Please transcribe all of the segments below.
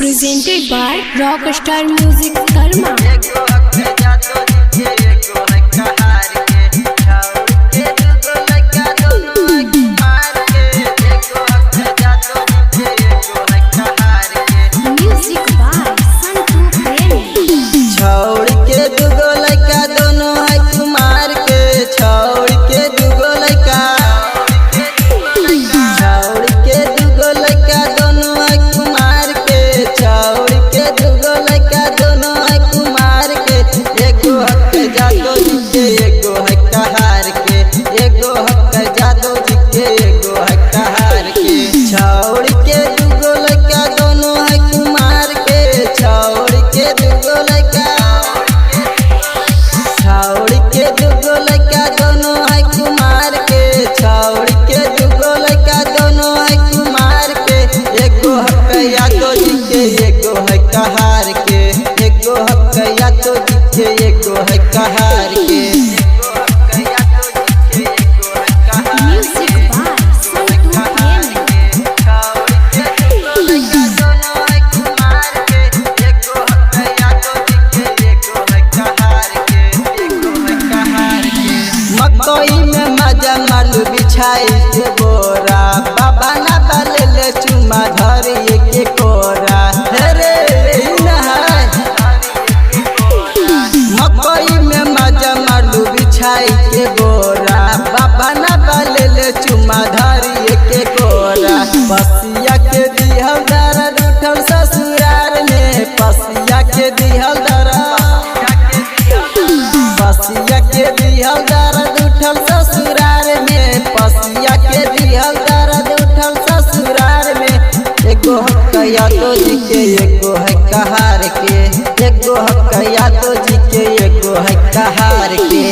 Presented by Rockstar Music Karma. Music by Santu Premi. छोड़ के दुगो लड़का दोनों है कुमार के, छोड़ के दुगो लड़का, छोड़ के दुगो लड़का दोनों है कुमार के, छोड़ के दुगो लड़का दोनों है कुमार के। एगो हक जादो जी के, एगो है कहार के, एगो हक जादो जी के, एगो है कहार के। छोड़ के दुगो लड़का दोनों है कुमार के, छोड़ के दुगो लड़का, छोड़ के दुगो लड़का दोनों है कुमार के, छोड़ के दुगो लड़का दोनों है कुमार के। एगो हक यादो जी के, एगो है कहार के, एगो हक यादो जी के, एगो है कहार के। Music by Santu Premi. मकई में मजा मालू बिछाई के बोरा, बाबा ना बाले ले चुमा धरिए के कोरा। हेरे नहाय मकई में मजा मालू बिछाई के बोरा, बाबा ना बाले ले चुमा धरिए के कोरा। पसिया के दिहल दर्द उठल ससुराल में, पसिया के दिहल दर्द, पसिया के दिहल दर्द उठल ससुराल में, पसिया के दिहल दर्द उठल ससुराल में। एगो हक यादो जी के, एगो है कहार के, एगो हक यादो जी के, एगो है कहार के।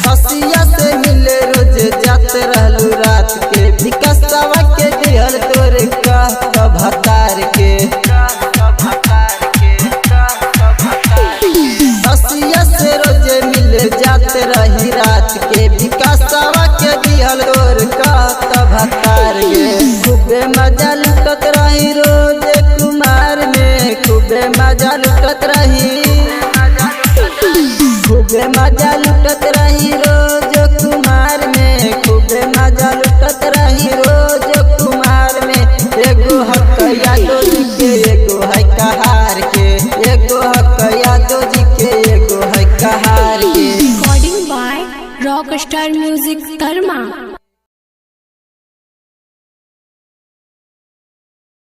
हसिया से मिले रोज जाते रहलू रात के, विकासवा के दिहल तोरे कहत भतार के। हसिया से रोज मिले जाते रही रात के, विकासवा के दिहल तोरे कहत भतार के। खूबे मजा लुटत रही रोज कुमार में, खूबे मजा लुटत रही, खूबे मजा लुटत रही रोज कुमार में, खूबे मजा लुटत रही रोज कुमार में। एगो हक यादो जी के, एगो है कहार के, एगो हक यादो जी के, एगो है कहार के। Recording by Rockstar Music Karma.